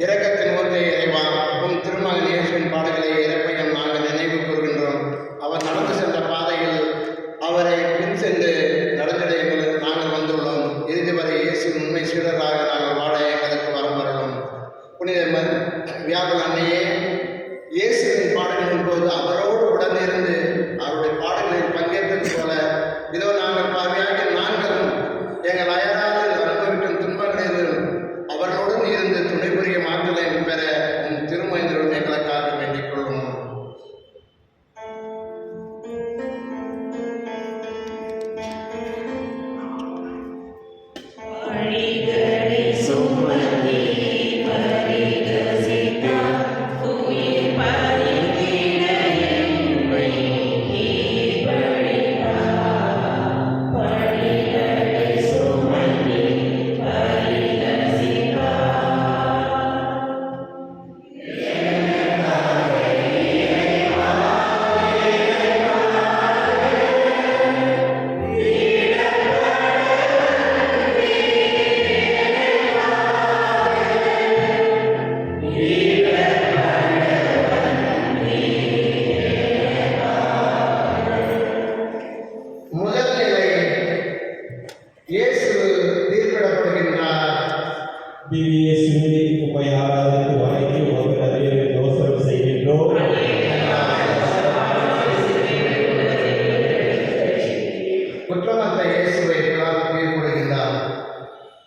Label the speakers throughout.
Speaker 1: இரக்கத்தின் ஒன்றை இறைவா, உம் திருமகன் இயேசுவின் பாடுகளை இறைப்பையும் நாங்கள் நினைவு கூறுகின்றோம். அவர் நடந்து சென்ற பாதையில் அவரை பின் சென்று நடந்திட நாங்கள் வந்துள்ளோம். இறுதி வரை இயேசுவின் உண்மை சீடராக நாங்கள் வாழ எங்களுக்கு வரம் வரணும். புனித வியாகுல அன்னையே, இயேசுவின் பாடல்களின் போது அவரோடு உடனிருந்து அவருடைய பாடல்களில் பங்கேற்றது போல இதோ நாங்கள் பார்வையாக நாங்களும் எங்கள் அயராது அனுபவிக்கும் துன்பங்களில் அவர்களுடன் இருந்து துணை புரிய மாற்றலை பெற உன் திருமணத்துடன் எங்களுக்காக வேண்டிக் கொள்ளும்.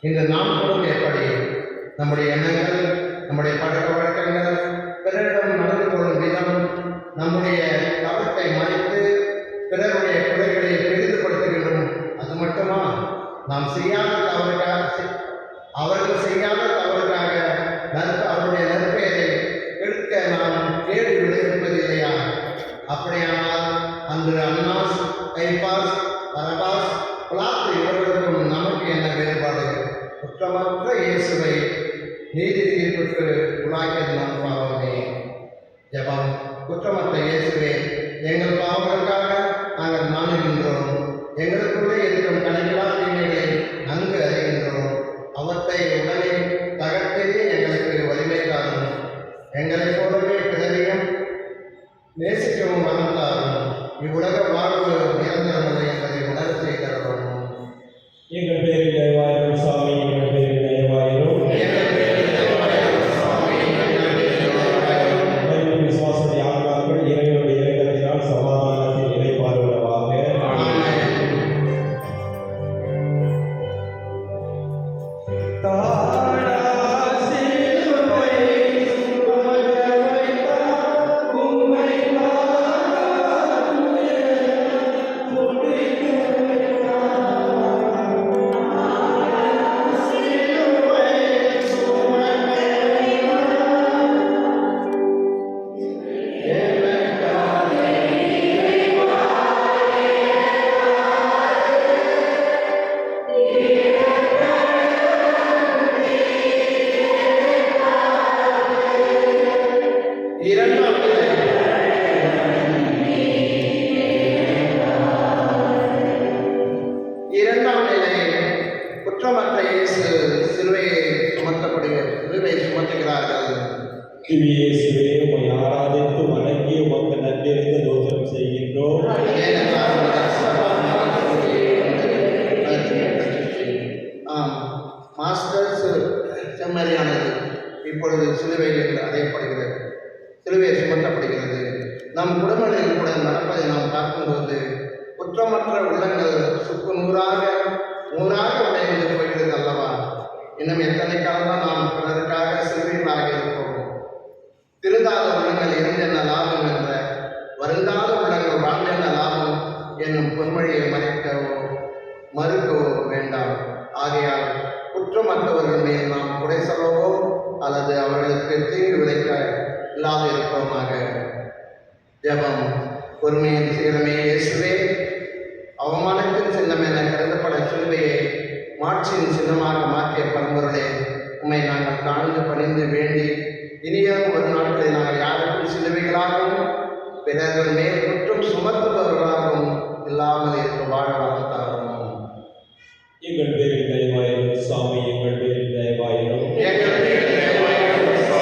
Speaker 1: இந்த நாட்களும் எப்படி நம்முடைய எண்ணங்கள், நம்முடைய பழக்க வழக்கங்கள், பிறரிடம் நடந்து கொள்ளும் விதம், நம்முடைய தவத்தை மறைத்து பிறருடைய குறைகளை பெரிதுபடுத்துகின்றோம். அது மட்டுமா, நாம் செய்யாத தவறுக்காக, அவர்கள் செய்யாத தவறுக்காக அவருடைய நற்பெயரை எடுக்க நாம் கேடு விளைவிப்பதில்லையா? அப்படியானால் அன்று அன்னாஸ், கைபாஸ், பரபாஸ், பிலாத்து இவர்களுக்கும் நமக்கு என்ன வேறுபாடு? குற்றமற்ற இயேசுவை நீதி தீர்ப்புக்கு உலாக்கியது நம் பாவமே. ஜெபம். குற்றமற்ற இயேசுவே, எங்கள் பாவங்களுக்காக நாங்கள் நாணுகின்றோம். எங்களுக்குள்ளே இருக்கும் கணக்கிலா தீமைகளை நன்கு அறிகின்றோம். அவற்றை உடனே தகர்த்தே எங்களுக்கு வலிமை தாரும். எங்களைப் போலவே பிறரையும் நேசிக்கவும் மறந்தாரும். இவ்வுலக வாழ்வு நிரந்தரமல்ல என்பதை உணர செய்தரும்.
Speaker 2: எங்கள் பேரில் தயவாயிரும் சாமி, எங்கள் பேரில் தயவாயிரும். விசுவாசத்தை ஆழ்வார்கள் இறைவனுடைய இறைவனால் சமாதானத்தில் இணைப்பார்களாக.
Speaker 1: இரண்டாம் நிலை, குற்றமற்ற இயேசு சிலுவையை சுமத்துகிறார்கள்.
Speaker 2: இயேசுவே, உம்மை ஆராதித்து வணங்கி உமக்கு நன்றியறிந்து தோத்திரம் செய்கின்றோம்.
Speaker 1: மாஸ்டர்ஸ் செம்மறியானது இப்பொழுது சிலுவையில் அறையப்படுகிறது, சிலுவையை சுமத்தப்படுகிறது. நம் குடும்பங்களில் கூட நடப்பதை நாம் பார்க்கும்போது குற்றமற்ற உள்ளங்கள் சுக்கு நூறாக உடைந்து போகிறது அல்லவா? இன்னும் எத்தனை காலம்தான் நாம் பிறருக்காக சிலுவைகளாக இருப்போம்? திருந்தாத உள்ளங்கள் இருந்தென்ன லாபம் என்ற வருந்தாத உள்ளங்கள் வாழ்ந்தென்ன லாபம் என்னும் பொன்மொழியை மறுக்கவோ வேண்டாம். ஆகையால் குற்றமற்றவர்கள் மேல் நாம் குறை சொல்லவோ அல்லது அவர்களுக்கு தீங்கு விளைக்க இல்லாது இருப்போமாக. ஜெபம். பொறுமையின் சீரமே இயேசுவே, அவமானத்தின் சின்னம் என கருதப்பட சிலுவையை மாட்சியின் சின்னமாக மாற்றிய பரம்பொருளே, உம்மை நாங்கள் தாழ்ந்து பணிந்து வேண்டி இனிய ஒரு நாட்களில் நாங்கள் யாருக்கும் சிலுவைகளாகவும் பிறர்கள் மேல் குற்றம் சுமத்துபவர்களாகவும் இல்லாமல் இருக்க வாழ வளர்த்தாரும்.
Speaker 2: எங்கள் பேரில் தயவாயிரும் சாமி, எங்கள் பேரில் தயவாயிரும்.
Speaker 1: எங்கள் பேரில் தயவாயிரும்.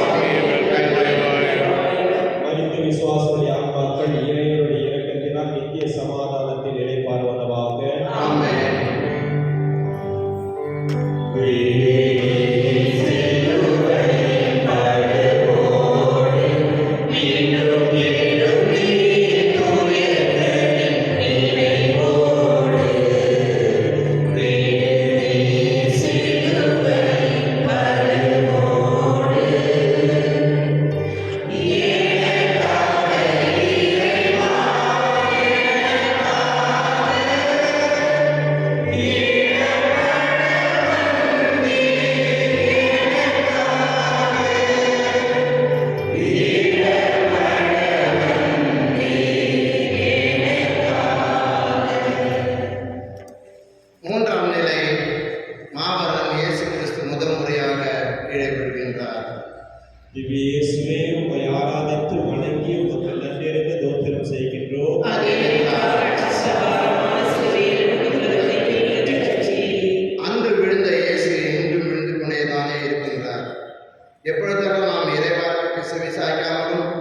Speaker 1: கீழே விழுகின்றார்.
Speaker 2: திவ்ய இயேசுவே, உம்மை ஆராதித்து வணங்கி உமக்கு நன்றியறிந்த தோத்திரம் செய்கின்றோம்.
Speaker 1: அன்று விழுந்த இயேசு இன்றும் விழுந்து கொண்டேதானே இருக்கின்றார். எப்பொழுதெல்லாம் நாம் இறைவார்த்தைக்கு செவிசாய்க்காமலும்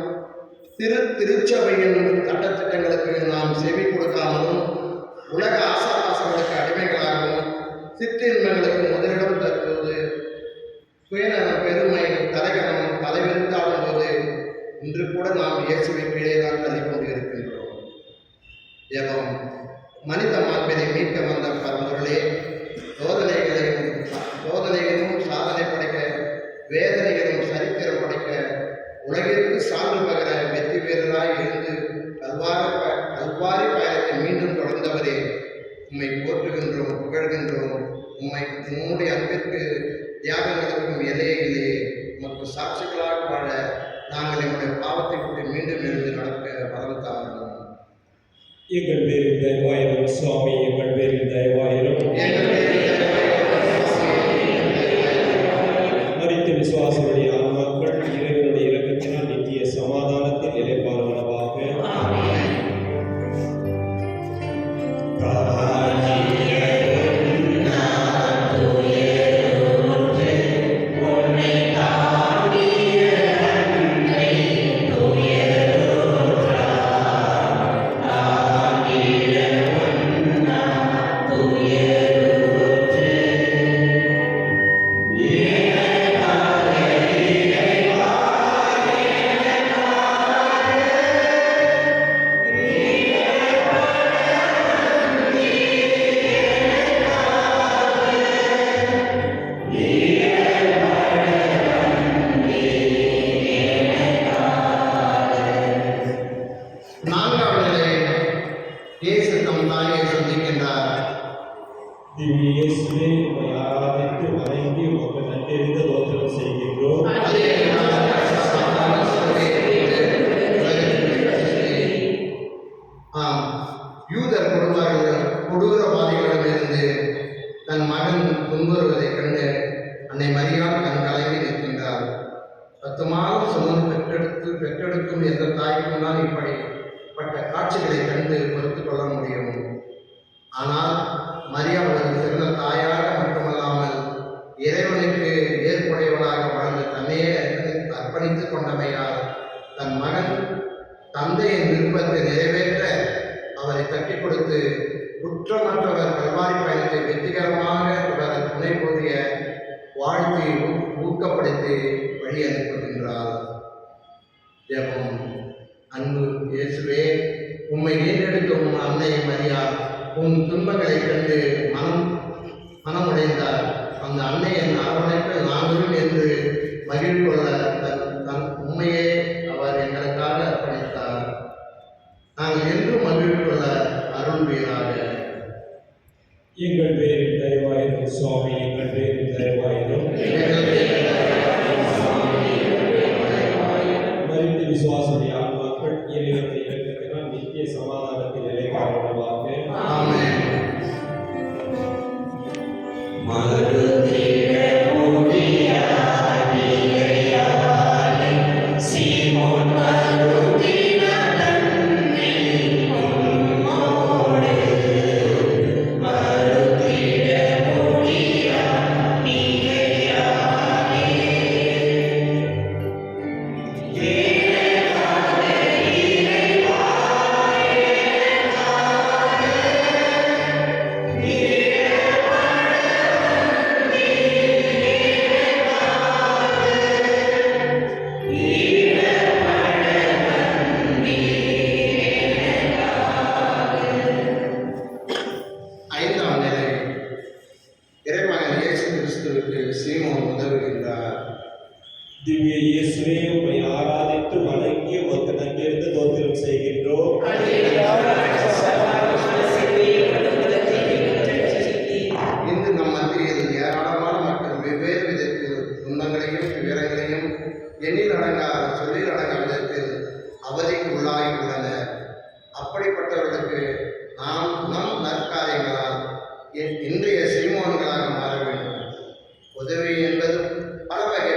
Speaker 1: திருச்சபையின் சட்டத்திட்டங்களுக்கு நாம் செவி கொடுக்காமலும் உலக ஆசாபாசங்களுக்கு அடிமைகளாகவும் சிற்றின்பங்களுக்கு முதலிடம் தருவது சுயநலம் பெருமை தலைகணம் தலைவிரித்தாடும் போது இன்று கூட நாம் இயேசுவை கீழே தான் தள்ளிக்கொண்டு இருக்கின்றோம். ஜெபம். மனித மாண்பினை மீட்க வந்த பரம்பொருளே, சோதனைகளும் சாதனை படைக்க, வேதனைகளும் சரித்திரம் படைக்க, உலகிற்கு சான்று பகர வெற்றி வீரராய் இருந்து கல்வாரி பயணத்தை மீண்டும் தொடர்ந்தவரே, உம்மை போற்றுகின்றோம், புகழ்கின்றோம். உம்முடைய அன்பிற்கு தியாகங்களுக்கும் எல்லையே இல்லையே. உமக்கு சாட்சிகளாக வாழ நாங்கள் எங்களுடைய பாவத்தை விட்டு மீண்டும் எழுந்து நடக்க வரம் தாருங்கள்.
Speaker 2: எங்கள் பேரில் தயவாயிரும் சுவாமி, எங்கள் பேரில் தயவாயிரும். மரித்த விசுவாசிகளுடைய ஆன்மாக்கள் இறைவனுடைய இரக்கத்தினால் நித்திய சமாதானத்தில் நிலைப்பாடுவனவாக. திவ்ய இயேசுவே, உம்மை ஆராதித்து வணங்கி உமக்கு நன்றியறிந்த தோத்திரம் செய்கின்றோம்.
Speaker 1: யூதர் கொடூரவாதிகளிடமிருந்து தன் மகன் துன்புறுவதைக் கண்டு அன்னை மரியாள் கண் கலங்கி நிற்கின்றார். 10 மாதம் சுமந்து பெற்றெடுக்கும் எந்த தாய்க்கும் தான் இப்படிப்பட்ட காட்சிகளை கண்டு பொறுத்துக் கொள்ள முடியும். ஆனால் மரியாள் ஒரு சிறந்த தாயாக மட்டுமல்லாமல் இறைவனுக்கு ஏற்புடையவளாக வாழ்ந்து தன்னையே அர்ப்பணித்துக் கொண்டமையால் தன் மகன் தந்தையின் விருப்பத்தை நிறைவேற்ற அவரை தட்டி கொடுத்து குற்றமற்றவர் கல்வாரி பயணத்தை வெற்றிகரமாக தொடர துணை போதிய வாழ்த்தி ஊக்கப்படுத்தி வழி அனுப்புகின்றார். ஜெபம். அன்பு இயேசுவே, உம்மை ஈண்டெடுக்கும் அன்னை மரியாள் உன் துன்பங்களை கண்டு மனமுடைந்தார். அந்த அன்னையின் அரவணைப்பில் நாங்களும் என்று மகிழ்கொள்ள தன் உண்மையே அவர் எங்களுக்காக அர்ப்பணித்தார். நாங்கள் என்றும் மகிழ்கொள்ள அருள்வீராக.
Speaker 2: எங்கள் பேரில் தயவாயிரும் சுவாமி, எங்கள் பேரில் தயவாயிரும். மரித்த விசுவாசிகளுடைய ஆன்மாக்கள் இறைவனுடைய இரக்கத்தினால் நித்திய சமாதானத்தில் நிலைப்பாடுவனவாக.
Speaker 1: ஆமென்.
Speaker 2: திவ்ய இயேசுவே, உம்மை ஆராதித்து வணங்கி உமக்கு நன்றியறிந்த தோத்திரம் செய்கின்றோம்.
Speaker 1: இன்று நம் மத்தியில் ஏராளமான மக்கள் வெவ்வேறு விதத்தில் துன்பங்களையும் துயரங்களையும் எண்ணில் அடங்காத சொல்லில் அடங்கா விதத்தில் அவதிக்கு உள்ளாகி உள்ளனர். அப்படிப்பட்டவர்களுக்கு நாம் நம் நற்காரியங்களால் இன்றைய சீமோன்களாக மாற வேண்டும். உதவி என்பது பல வகை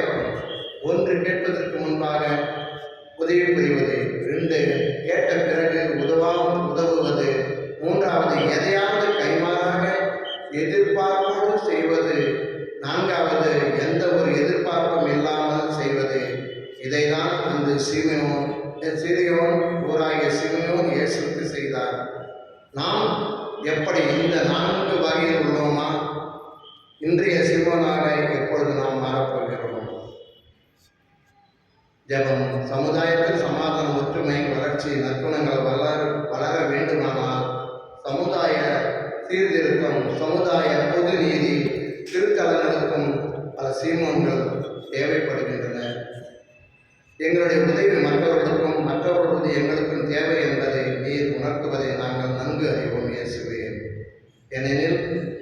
Speaker 1: சீரியோன் ஊராகிய சிமியோன் இயேசுவுக்கு செய்தார். நாம் எப்படி இந்த 4 வகையில் உள்ளோமா? இன்றைய சிறுவனாக எப்பொழுது நாம் மாறப்போகிறோம்? ஜெபம். சமுதாயத்தில் சமாதானம், ஒற்றுமை, வளர்ச்சி, நற்குணங்கள் வளர வேண்டுமானால் சமுதாய சீர்திருத்தம், சமுதாய பொது நீதி, திருத்தலங்களுக்கும் பல சீமோன்கள் தேவைப்படுகின்றன. எங்களுடைய உதவி மற்றவர்களுக்கும், மற்றவர்களுடைய எங்களுக்கும் தேவை என்பதை நீர் உணர்த்துவதை நாங்கள் நன்கு அறிவோம் இயேசுவே. ஏனெனில்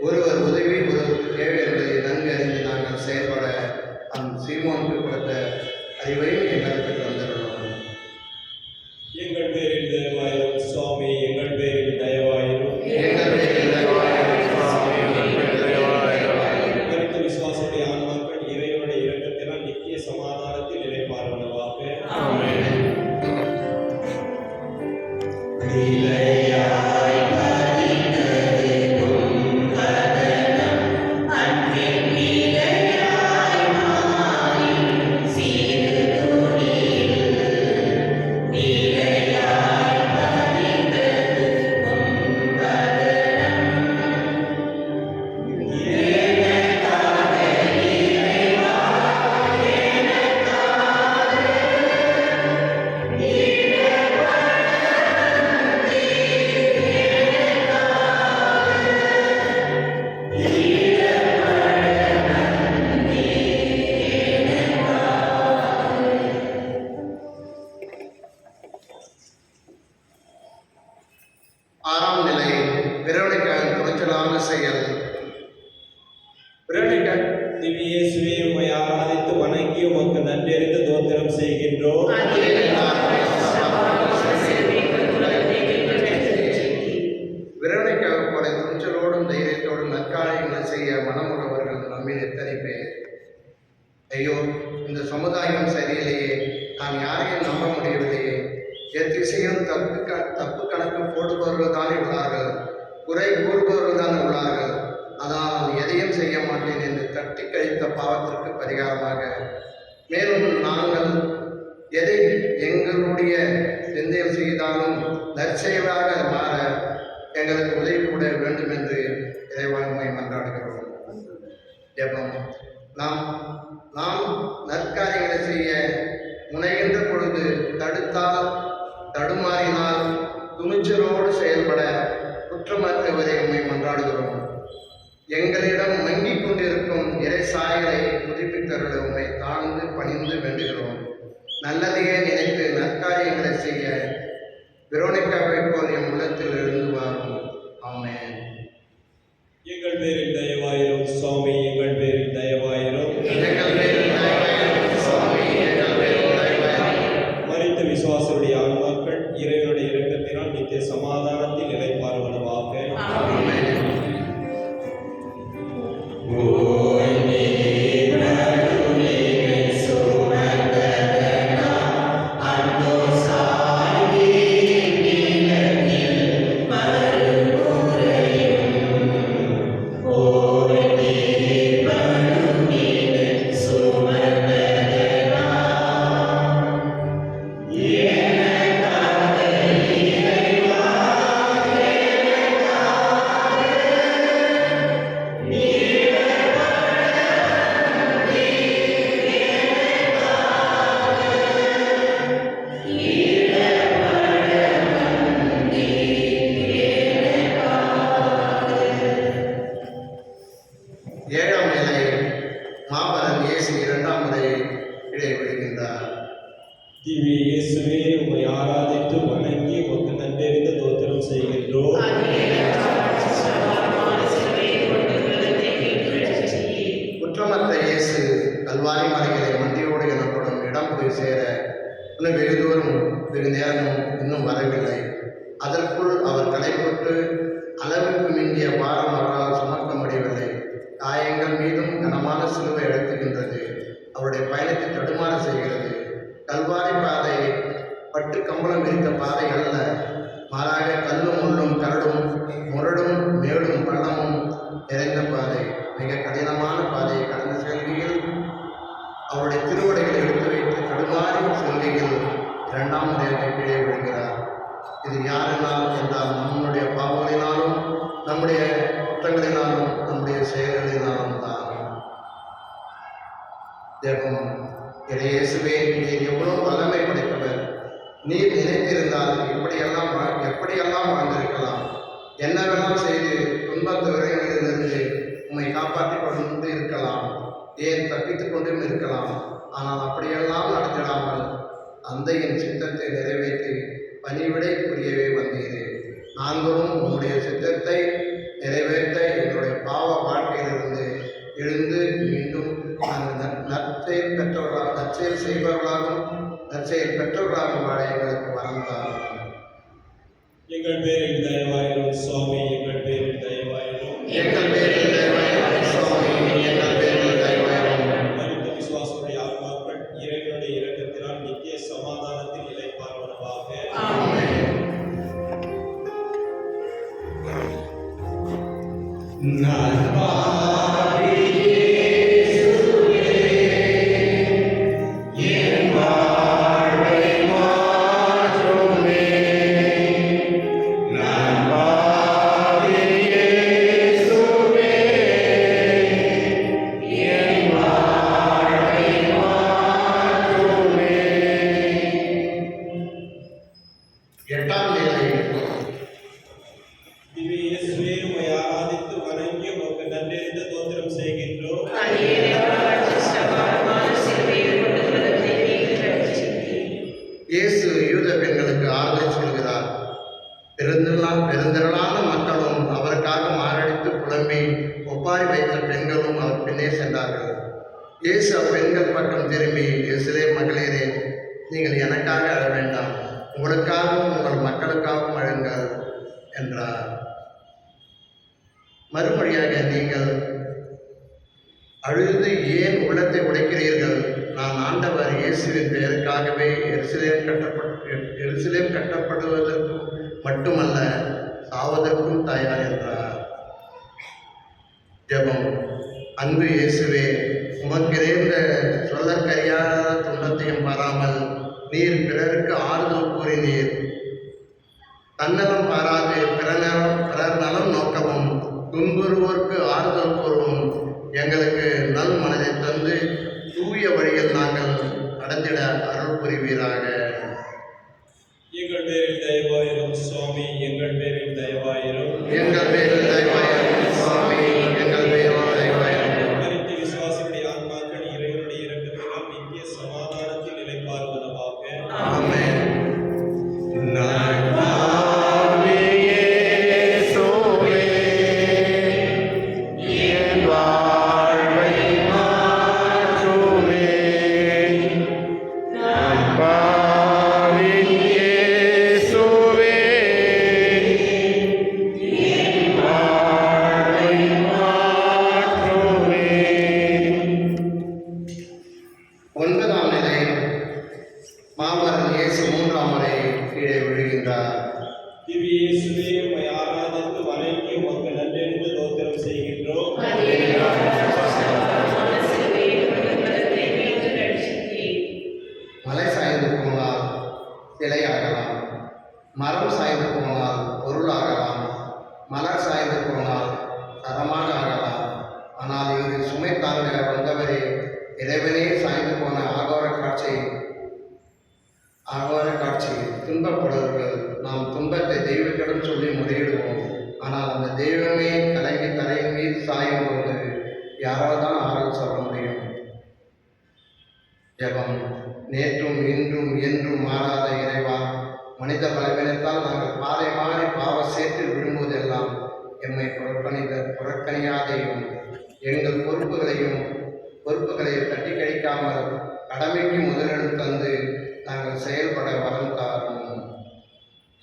Speaker 1: ஒருவர் உதவி ஒருவருக்கு தேவை என்பதை நன்கு அறிந்து நாங்கள் செயல்பட சீமோனுக்கு கொடுத்த அறிவையும் எங்களுக்கு தந்திருக்கிறோம்.
Speaker 2: எங்கள் பேரில் தயவாயிரும் சுவாமி, எங்கள் பேரில் தயவாயிரும். கருத்து விசுவாசத்தை ஆன்மாக்கள் இறைவனுடைய இரக்கத்தினால் நித்திய சமாதானத்தில் இறைப்பார்வனவாக.
Speaker 1: ஆறாம் நிலை, வெரோனிகாவின் துணிச்சலான செயல். வெரோனிகா
Speaker 2: திவ்ய இயேசுவே, உம்மை ஆராதித்து வணங்கி உமக்கு நன்றெறிந்து தோத்திரம் செய்கின்றோம்.
Speaker 1: வெரோனிகாவை போல துணிச்சலோடும் தைரியத்தோடும் நற்காரியங்களை செய்ய மனமுள்ளவர்கள் நம்மில் எத்தனை பேர்? ஐயோ, இந்த சமுதாயம் சரியில்லையே, நான் யாரையும் நம்ப முடியவில்லையே, எத்திசையும் தப்பு கணக்கு போடுபவர்கள் தானே உள்ளார்கள், குறை கூறுபவர்கள் தான் உள்ளார்கள், அதனால் நான் எதையும் செய்ய மாட்டேன் என்று தட்டி கழித்த பாவத்திற்கு பரிகாரமாக மேலும் நாங்கள் எதை எங்களுடைய சிந்தையில் செய்தாலும் நற்செயலாக மாற எங்களுக்கு உதவி கூட வேண்டும் என்று இறைவாண்மை மன்றாடுகிறோம். ஜெபம். நாம் நற்காரியங்களை செய்ய முனைகின்ற பொழுது தடுத்தால், தடுமாறினால் துணிச்சலோடு செயல்பட குற்றமற்றவரை உண்மை மன்றாடுகிறோம். எங்களிடம் மங்கிக் கொண்டிருக்கும் இறை சாயலை புதுப்பித்தருட உண்மை தாழ்ந்து பணிந்து வேண்டுகிறோம். நல்லதையே நினைத்து நற்காரியங்களை செய்ய வெரோனிகாவை போல் என் உள்ளத்தில் எழுந்து வாரும். ஆமென்.
Speaker 2: எங்கள் பேரில் தயவாயிரும் சுவாமி, எங்கள் பேரில் தயவாயிரும். மரித்த விசுவாசருடைய ஆன்மாக்கள் இறைவனுடைய இரக்கத்தினால் நித்திய சமாதானத்தில் இறைப்பார்வனவாக.
Speaker 1: ஏழாம் நிலை, மாபரன் இயேசு 2ஆம் முறை இடைவிடுகின்றார்.
Speaker 2: திவ்ய இயேசுவே, உம்மை ஆராதித்து வணங்கி உமக்கு நன்றெறிந்து தோத்திரம் செய்கின்றோம்.
Speaker 1: குற்றமற்ற இயேசு கல்வாரி மலைகளை மண்டியோடு எனப்படும் இடம் போய் சேர இன்னும் வெகு தூரம் வெகு நேரமும் இன்னும் வரவில்லை. அதற்குள் அவர் களைப்பட்டு அளவுக்கு மிஞ்சிய பாரம் அவரால் சுமக்க முடியவில்லை. காயங்கள் மீதும் கனமான சிலுவை அழுத்துகின்றது. அவருடைய பயணத்தை தடுமாற செய்கிறது. கல்வாரி பாதை பட்டு கம்பளம் விரித்த பாதை அல்ல, மாறாக கல்லும் முள்ளும் கரடும் முரடும் மேடும் பள்ளமும் நிறைந்த பாதை. மிக கடினமான பாதையை கடந்து செல்கையில் அவருடைய திருவடைகளை எடுத்து வைத்து தடுமாறி சொல்கையில் 2ஆம் முறையாக கீழே விழுகிறார். இது யாரினால் என்றால் நம்முடைய பாவங்களினாலும் நம்முடைய குற்றங்களினாலும் நம்முடைய செயல்களினாலும் தான். ஜெபம். இயேசுவே, நீர் எவ்வளவு வல்லமை படைத்தவர். நீர் நினைத்திருந்தால் எப்படியெல்லாம் வாழ்ந்திருக்கலாம். என்னவெல்லாம் செய்து துன்பத்து விரைகளிலிருந்து உம்மை காப்பாற்றிக் கொண்டு இருக்கலாம், ஏன் தப்பித்துக் கொண்டும் இருக்கலாம். ஆனால் அப்படியெல்லாம் நடத்திடாமல் தந்தையின் சித்தத்தை நிறைவேற்றி பணிவிடைக்குரியவே வந்தீரே. நாங்களும் உங்களுடைய சித்தத்தை நிறைவேற்ற எங்களுடைய பாவ வாழ்க்கையிலிருந்து எழுந்து மீண்டும் நாங்கள் நற்செயல் செய்பவர்களாகவும் நற்செயல் பெற்றவர்களாகவும் வாழ எங்களுக்கு வளர்ந்தார்.
Speaker 2: எங்கள் பேரில் தயவாயிரும் சுவாமி, எங்கள் பேரில் தயவாயிரும்.
Speaker 1: எங்கள் பேரில் தயவாயிரும் சுவாமி, எங்கள் பேரில் தயவாயிரும்.
Speaker 2: மனித விசுவாசமுடைய ஆத்மாக்கள் இறைவனுடைய இரக்கத்தினால் நித்திய சமாதானத்தில் இளைப்பாறுவனவாக.
Speaker 1: எட்டாம் நிலை.
Speaker 2: திவ்ய இயேசுவே, உம்மை ஆராதித்து வணங்கி உமக்கு நன்றெறிந்த தோத்திரம் செய்கின்றோம்.
Speaker 1: இயேசு யூத பெண்களுக்கு ஆறுதல் சொல்கிறார். பெருந்திரளான மக்களும் அவருக்காக மாரடித்து புலம்பி ஒப்பாரி வைத்த பெண்களும் அவர் பின்னே சென்றார்கள். இயேசு அப்பெண்கள் பக்கம் திரும்பி, எருசலேம் மகளிரே, நீங்கள் எனக்காக அழ வேண்டாம், உங்களுக்காகவும் உங்கள் மக்களுக்காகவும் அழுங்கள் என்றார். மறுமொழியாக, நீங்கள் அழுது ஏன் உள்ளத்தை உடைக்கிறீர்கள்? நான் ஆண்டவர் இயேசுவின் பெயருக்காகவே எருசலேம் கட்டப்படுவதற்கும் மட்டுமல்ல, சாவதற்கும் தயார் என்றார். ஜெபம். அன்பு இயேசுவே, உமக்கு நேர்ந்த சொல்லற்கரியாத துன்பத்தையும் பாராமல் நீர் பிறருக்கு ஆறுதல் கூறினீர். தன்னலம் பாராது பிறர் நலம் நோக்கவும் துன்புறுவோருக்கு ஆறுதல் கூறவும் எங்களுக்கு நல் மனதை தந்து தூய வழியில் நாங்கள் நடந்திட அருள் புரிவீராக.
Speaker 2: எங்கள் பேரில் தயவாயிரும் சுவாமி, எங்கள் பேரில் தயவாயிரும்.
Speaker 1: எங்கள் பேரில் தயவாயிரும் சுவாமி, எங்கள் பேரில் தயவாயிரும்.
Speaker 2: மரித்த விசுவாசிகளுடைய ஆத்மாக்கள் இறைவனுடைய இரக்கத்தினால் நித்திய சமாதானத்தில் இளைப்பாறுவனவாக.
Speaker 1: ஆமென். ஒன்பதாம் நிலை. மாமரன் இயேசு 3ஆம் முறை கீழே விழுகின்றார்.
Speaker 2: திவ்ய இயேசுவே, உம்மை ஆராதித்து வணங்கி உமக்கு நன்றெறிந்த தோத்திரம் செய்கின்றோம்.
Speaker 1: மலை சாய்ந்து போனால் சிலையாகலாம், மரம் சாய்ந்து போனால் பொருளாகலாம், மலர் சாய்ந்து போனால் சரமாக ஆகலாம். ஆனால் இங்கு சுமை தாங்க வந்தவரே, இறைவனே சாய்ந்து போன ஆகோர காட்சி. துன்பப்படுவர்கள் நாம் துன்பத்தை தெய்வத்திடம் சொல்லி முறையிடுவோம். ஆனால் அந்த தெய்வமே கலங்கி தரையின் மீது சாயும் போது யாரால் தான் ஆறுதல் சொல்ல முடியும்? ஜெபம். நேற்றும் இன்றும் என்றும் மாறாத இறைவா, மனித பலவீனத்தால் நாங்கள் பாதை மாறி பாவ சேற்றில் விழும்போதெல்லாம் எம்மை புறக்கணியாதையும் எங்கள் பொறுப்புகளை தட்டி கழிக்காமல் கடமைக்கு முதலிடம் தந்து நாங்கள் செயல்பட வரம் தாரும்.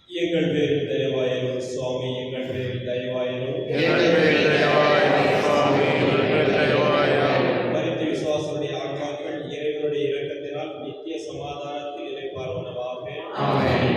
Speaker 2: எங்கள் பேரில் தயவாயிரும் சுவாமி, எங்கள் பேரில் தயவாயிரும்.
Speaker 1: எங்கள் பேரில் தயவாயிரும் சுவாமி, எங்கள் பேரில் தயவாயிரும்.
Speaker 2: மரித்த விசுவாசிகளுடைய ஆத்மாக்கள் இறைவனுடைய இரக்கத்தினால் நித்திய சமாதானத்தில் இளைப்பாறுவனவாக.
Speaker 1: ஆமென்.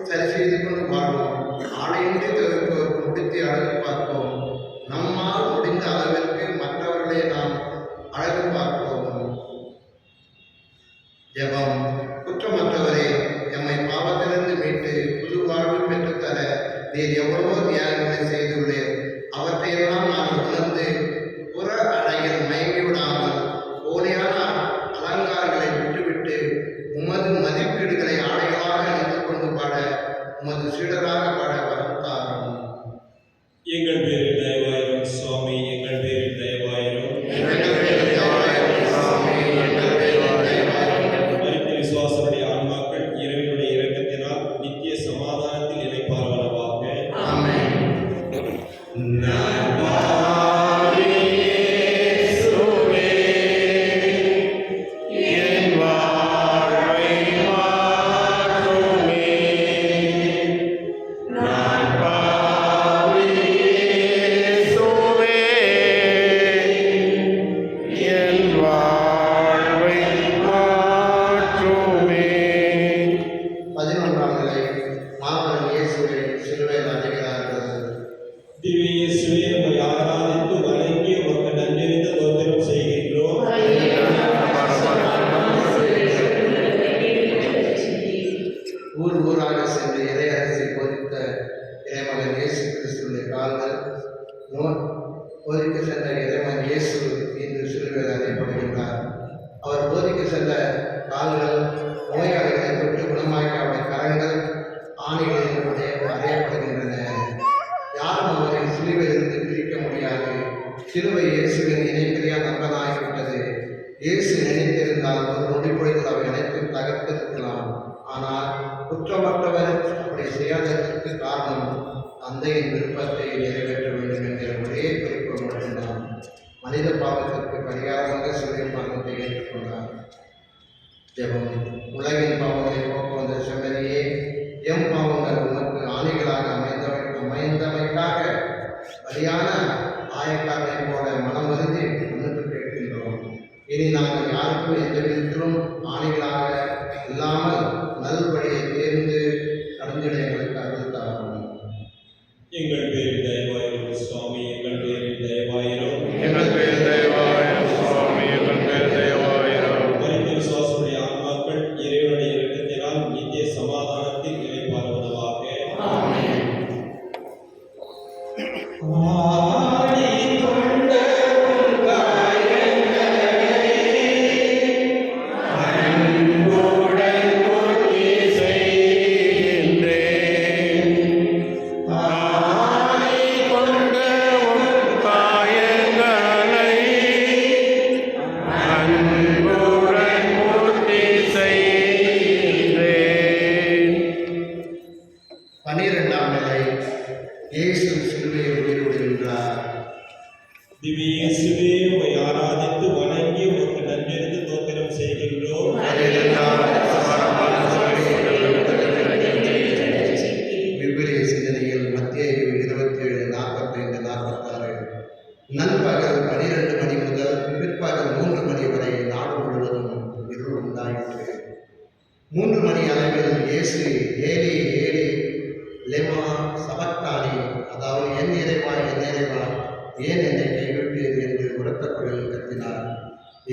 Speaker 1: சரி செய்து கொண்டு வாழ்வோம். ஆடையின்றி தவிர்ப்போருக்கு முடித்து அழகு பார்ப்போம். நம்மால் முடிந்த அளவிற்கு மற்றவர்களை நாம் அழகு பார்ப்போம். ஜெபம். குற்றமற்றவரே, எம்மை பாவத்திலிருந்து மீட்டு புது வாழ்வு பெற்றுத்தர நீர் எவ்வளவோ தியாகங்களை செய்துள்ளீர். அவற்றையெல்லாம் நாங்கள் உணர்ந்து புற அழகில் மயங்கிவிடாமல் போலியான அலங்காரங்களை விட்டுவிட்டு உமது மதிப்பீடுகளை ஆடைகளாக அணிந்து கொண்டு பாட உமது சீடராக பாட வரம் தாரும்.
Speaker 2: எங்கள் பேரில் தயவாயிரும் சுவாமி, எங்கள் பேரில் தயவாயிரும். மரித்த விசுவாசருடைய ஆன்மாக்கள் இறைவனுடைய இரக்கத்தினால் நித்திய சமாதானத்தில் இணைப்பார்களாக.
Speaker 1: ஆமென். பதினொன்றாம் நிலை. மாபெரும் இயேசுவை சிலுவையில் அடைகிறார்கள்.
Speaker 2: திவ்ய இயேசுவே, உம்மை ஆராதித்து வணங்கி உமக்கு நன்றறிந்த தோத்திரம் செய்கின்றோம்.
Speaker 1: ஊர் ஊராக சென்று இறையரசை போதித்த இறைமகன் இயேசு கிறிஸ்துவின் கால்கள் போதிக்க சென்ற இறைமகன் இயேசு இன்று சிலுவையில் அறையப்படுகின்றார். அவர் போதிக்க சென்ற கால்கள் நோயாளிகளை தொட்டு குணமாக்கி அவருடைய கரங்கள் ஆணிகளில் அறையப்படுகின்றன. யாரும் அவரை சிலுவையிலிருந்து பிரிக்க முடியாது. சிலுவை இயேசுவின் இணைப்பிரியா நண்பனாகிவிட்டது. இயேசு நினைத்திருந்தால் ஒரு நொடிப்பொழுதில் அவை அனைத்தும் தகர்த்திருக்கலாம். ஆனால் குற்றமற்றவர் அப்படி செய்யாததற்கு காரணம் தந்தையின் விருப்பத்தை நிறைவேற்ற வேண்டும் என்கிற ஒரே குறிக்கோள் மட்டும்தான். மனித பாவத்திற்கு பரிகாரமாக சிலுவை பாவத்தை ஏற்றுக்கொண்டார். ஜெபம். உலகின் பாவங்களை போக்க வந்த செம்மறியே, எம் பாவங்கள் உனக்கு ஆணைகளாக அமைந்தமைக்காக பலியான ஆயக்காரனை போல மனம் வருந்தி மன்னிப்பு கேட்கின்றோம். இனி நாங்கள் யாருக்கும் எந்த விதத்திலும் ஆணைகளாக இல்லாமல் நல்வழியை தேர்ந்து நடந்திட எங்களுக்கு அருள் தாரும்.
Speaker 2: எங்கள் பேரில் தயவாயிரும் சுவாமி, எங்கள் பேரில் தயவாயிரும். மரித்த விசுவாசருடைய ஆன்மாக்கள் இறைவனுடைய இரக்கத்தினால் நித்திய சமாதானத்தில் இணைப்பார்களாக.
Speaker 1: பனிரெண்டாம் நிலை. இயேசு சிலுவையில் உயிர்விடுகின்றார்.
Speaker 2: திவ்ய இயேசுவே, உம்மை ஆராதித்து வணங்கி உமக்கு நன்றறிந்து தோத்திரம் செய்கின்றோம்.
Speaker 1: விவிலிய சிந்தனையில் மத்தேயு 27:45-46 நண்பகல் 12 மணி முதல் பிற்பகல் 3 மணி வரை நாடு முழுவதும் இருள் உண்டாயிற்று. 3 மணி அளவில் இயேசு ஏலி ஏலி லெமா சபக்தானி, அதாவது என் இறைவா ஏன் என்னை கைவிட்டீர் என்று உரத்த குரலில் கத்தினார்.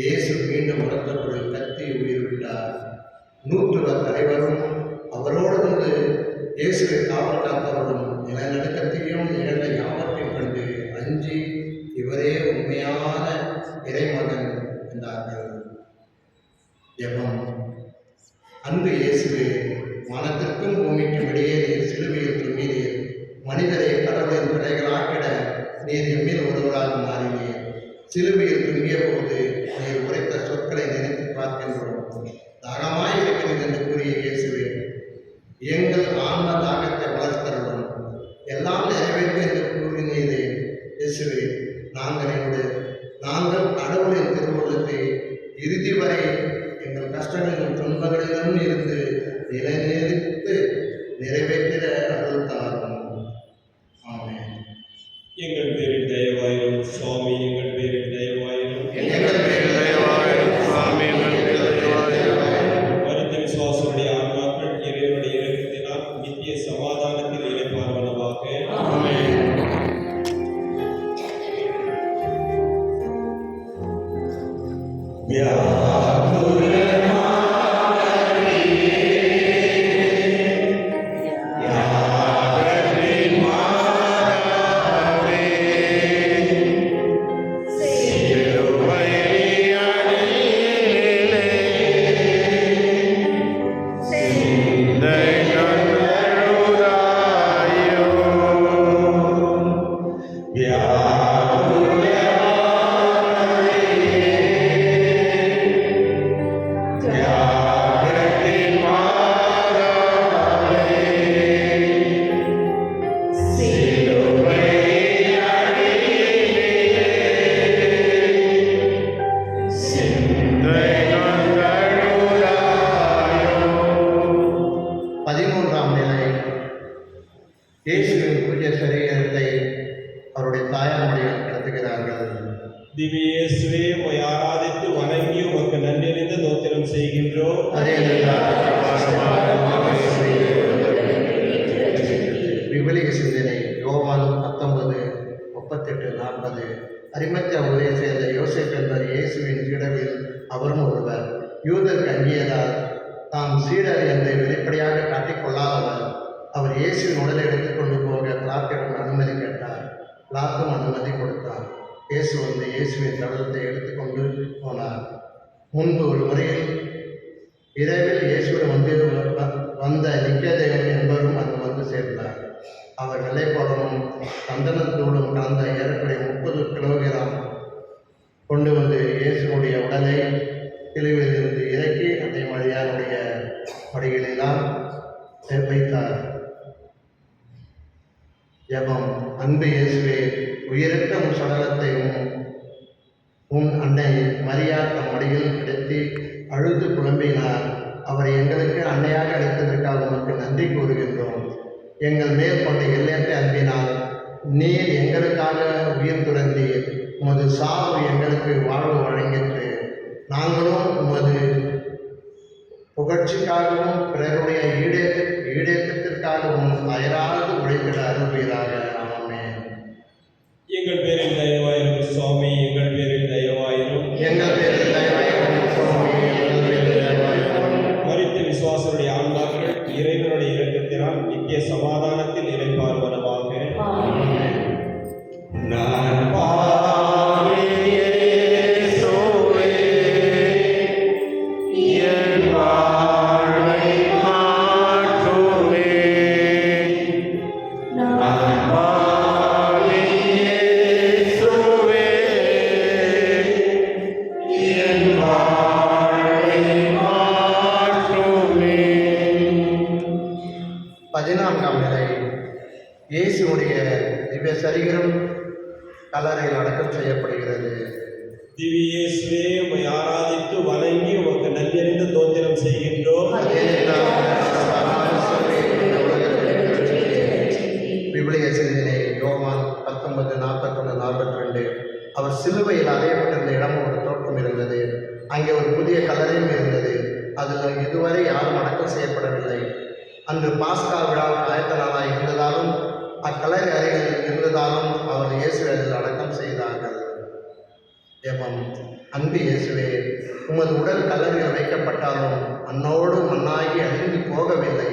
Speaker 1: இயேசு மீண்டும் உரத்த குரலில் கத்தி உயிர் விட்டார். 100 தலைவரும் அவரோடு வந்து இயேசுவை காவல் காத்தவரும் நிலநடுக்கத்தையும் நிகழ்ந்த யாவற்றையும் கண்டு அஞ்சி இவரே உண்மையான இறைமகன் என்றார்கள். ஜெபம். அன்பு இயேசுவே, வானத்திற்கும் பூமிக்கும் இடையே நீர் சிலுவையில் தொங்கினீர். மனிதரை கடவுளின் பிள்ளைகளாக்கிட நீர் எம்மில் ஒருவராக மாறினீர். சிலுவையில் தொங்கிய போது நீர் உரைத்த சொற்களை நினைத்து பார்க்கின்றோம். தாகமாய் இருக்கிறது என்று கூறிய இயேசுவே, எங்கள் ஆன்ம தாகத்தை வளர்த்தருளும். எல்லாம் நிறைவேற்று என்று கூறினீரே இயேசுவே, நாங்கள் கடவுளின் திருவுள்ளத்தை இறுதி வரை எங்கள் கஷ்டங்களிலும் துன்பங்களிலும் இருந்து நிலைநிறுத்து நிறைவேற்றிட அருள் தாரும். ஆமென்.
Speaker 2: எங்கள் பேரில் தயவாயிரும் சுவாமி, எங்கள் பேரில் தயவாயிரும். மரித்த விசுவாசருடைய ஆன்மாக்கள் இறைவனுடைய இரக்கத்தினால் நித்திய
Speaker 1: மாலை இயேசுவின் புதிய சரீரத்தை அவருடைய தாயாருடைய நடத்துகிறார்கள்.
Speaker 2: திவ்ய இயேசுவே, உம்மை ஆராதித்து வணங்கி உமக்கு நன்றியறிந்த தோத்திரம் செய்கின்றோம்.
Speaker 1: அதே விவிலிய சிந்தனை யோவான் 19:38-40. அரிமத்தியா ஊரையை சேர்ந்த யோசேப் என்பவர் இயேசுவின் சீடரில் அவரும் ஒருவர். யூதர் அஞ்சியதால் தாம் சீடர் என்று வெளிப்படையாக காட்டிக்கொள்ளாதவர் அவர் இயேசுவின் உடலை எடுத்துக்கொண்டு போக பிலாத்திடம் அனுமதி கேட்டார். பிலாத்தும் அனுமதி கொடுத்தார். இயேசு வந்து இயேசுவின் சடலத்தை எடுத்துக்கொண்டு போனார். முன்பு ஒரு முறையில் இரவில் இயேசுவின் வந்த நிக்கதேவன் என்பவரும் அங்கு வந்து சேர்ந்தார். அவர் வெள்ளைப்பழமும் சந்தனத்தூளும் கலந்த ஏறக்குறைய 30 கிலோகிராம் கொண்டு வந்து இயேசுடைய உடலை சிலுவையிலிருந்து இறக்கி அன்னை மரியாளுடைய படிகளெல்லாம் வைத்தார். ஜெபம். அன்பு இயேசுவே, உயிரற்ற உன் சடலத்தை உன் அன்னை மரியா தம் மடியில் கிடத்தி அழுது புலம்பினார். அவரை எங்களுக்கு அன்னையாக அளித்ததற்காக உமக்கு நன்றி கூறுகின்றோம். எங்கள் மேல் கொண்ட எல்லையற்ற அன்பினால் நீர் எங்களுக்காக உயிர் துறந்தீர். உமது சாவு எங்களுக்கு வாழ்வு வழங்கிற்று. நாங்களும் உமது புகழ்ச்சிக்காகவும் பிறருடைய ஈடேற்றத்திற்காகவும் அயராது உழைத்திட அருள்வீராக. ஆமென்.
Speaker 2: எங்கள் பேரில் தயவாயிரும் சுவாமி, எங்கள் பேரில் தயவாயிரும்.
Speaker 1: எங்கள் பேரில் தயவாயிரும் சுவாமி, எங்கள் பேரில் தயவாயிரும்.
Speaker 2: மரித்த விசுவாசருடைய ஆன்மாக்கள் இறைவனுடைய இரக்கத்தினால் நித்திய சமாதானத்தில் இளைப்பாறுவனவாக. நான்
Speaker 1: இயேசுடைய திவ்ய சரீரம் கல்லறையில் அடக்கம் செய்யப்படுகிறது.
Speaker 2: திவ்ய இயேசுவே, உம்மை ஆராதித்து வணங்கி உமக்கு நன்றியறிந்த தோத்திரம் செய்கின்றோம்.
Speaker 1: விவிலிய சிந்தனை யோவான் 19:41-42. அவர் சிலுவையில் அறையப்பட்டிருந்த இடமும் ஒரு தோட்டம் இருந்தது. அங்கே ஒரு புதிய கல்லறையும் இருந்தது. அதில் இதுவரை யாரும் அடக்கம் செய்யப்படவில்லை. அன்று பாஸ்கா விழா ஆயத்த நாளாக இருந்ததாலும் அக்கல்லறை அறையில் இருந்ததாலும் அவர் இயேசு அதில் அடக்கம் செய்தார்கள். ஜெபம். அன்பு இயேசுவே, உமது உடல் கல்லறையில் வைக்கப்பட்டாலும் அன்னோடு மண்ணாகி அழிந்து போகவில்லை.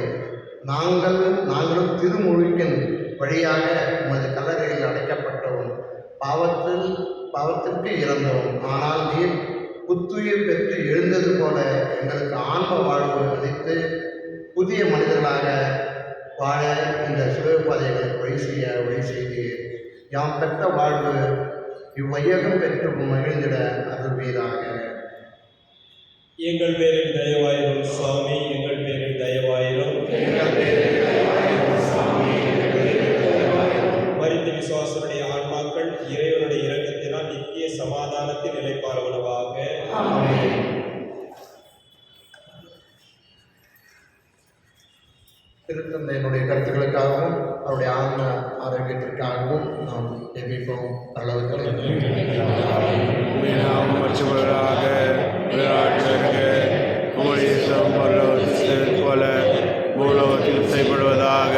Speaker 1: நாங்களும் திருமுழுக்கின் வழியாக உமது கல்லறையில் அடைக்கப்பட்டோம். பாவத்திற்கு இறந்தோம். ஆனால் நீர் புத்துயிர் பெற்று எழுந்தது போல எங்களுக்கு ஆன்ம வாழ்வு அளித்து புதிய மனிதர்களாக வாழ இந்த சிலுவைப்பாதைகளுக்கு வழி செய்தீர். யாம் பெற்ற வாழ்வு இவ்வையகம் பெற்று மகிழ்ந்திட அருள்வீராக.
Speaker 2: எங்கள் பேரில் தயவாயிரும் சுவாமி, எங்கள் பேரில் தயவாயிரும். மரித்த விசுவாசருடைய ஆன்மாக்கள் இறைவனுடைய இரக்கத்தினால் நித்திய சமாதானத்தில் நிலைப்பாறுவனவாக.
Speaker 1: திருத்தந்தையினுடைய கருத்துக்களுக்காகவும் அவருடைய ஆன்ம ஆரோக்கியத்திற்காகவும் நாம் ஜெபிப்போம்.
Speaker 3: போல பூலோகத்தில் செயல்படுவதாக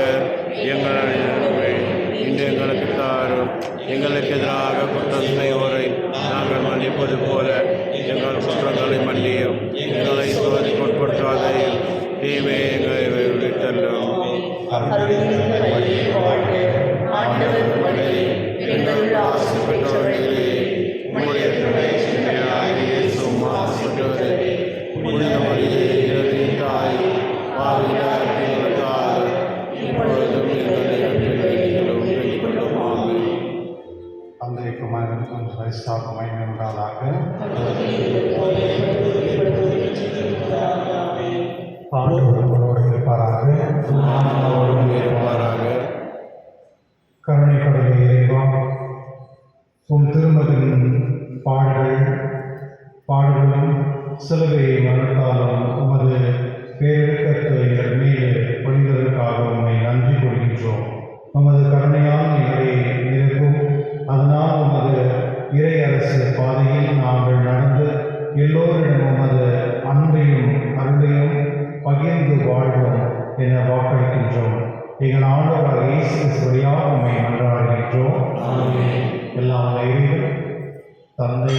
Speaker 3: இன்று எங்களுக்கு தாரும். எங்களுக்கு எதிராக குற்றம் செய்வோரை நாங்கள் மன்னிப்பது போல எங்கள் குற்றங்களை மன்னியும். எங்களை சோதனைக்கு உட்படுத்தாதையும் தீமை எங்களை விடுவித்தள்ளும்.
Speaker 4: கருணை கடவுளே இறைவா, உம் திருமகனின் பாடுகளும் சிலுவை மரணத்தாலும் உமது பேரிழக்கத்தை எங்கள் மீது பொழிந்ததற்காக உமது கருணையால் எங்களை நிரப்பும். அதனால் உமது இறை அரசு பாதையில் நாங்கள் நடந்து எல்லோரிடம் உமது அன்பையும் அருளையும் பகிர்ந்து வாழ்வோம் என வாக்களிக்கின்றோம். எங்கள் ஆண்டவராக இயேசு கிறிஸ்து வழியாக உம்மை மன்றாடுகின்றோம். எல்லாம் வல்ல இறைவன் தந்தை,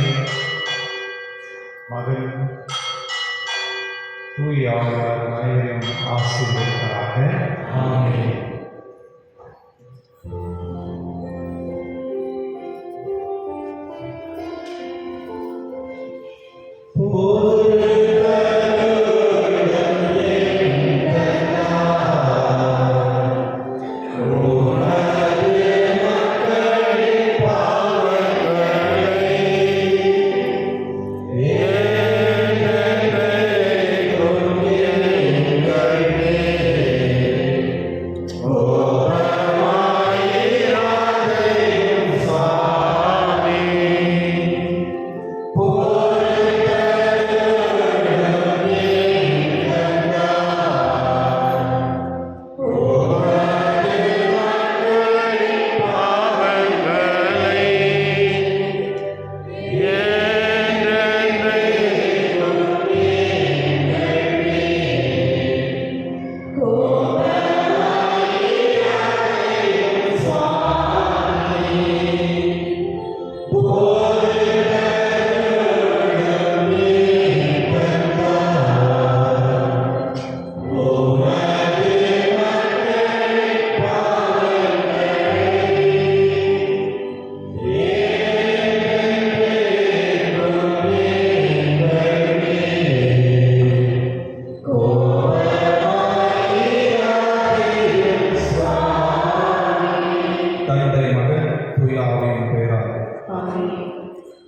Speaker 4: மகன், தூய ஆவியார் அனைவரையும் ஆசீர்வதிப்பாராக. ஆமென்.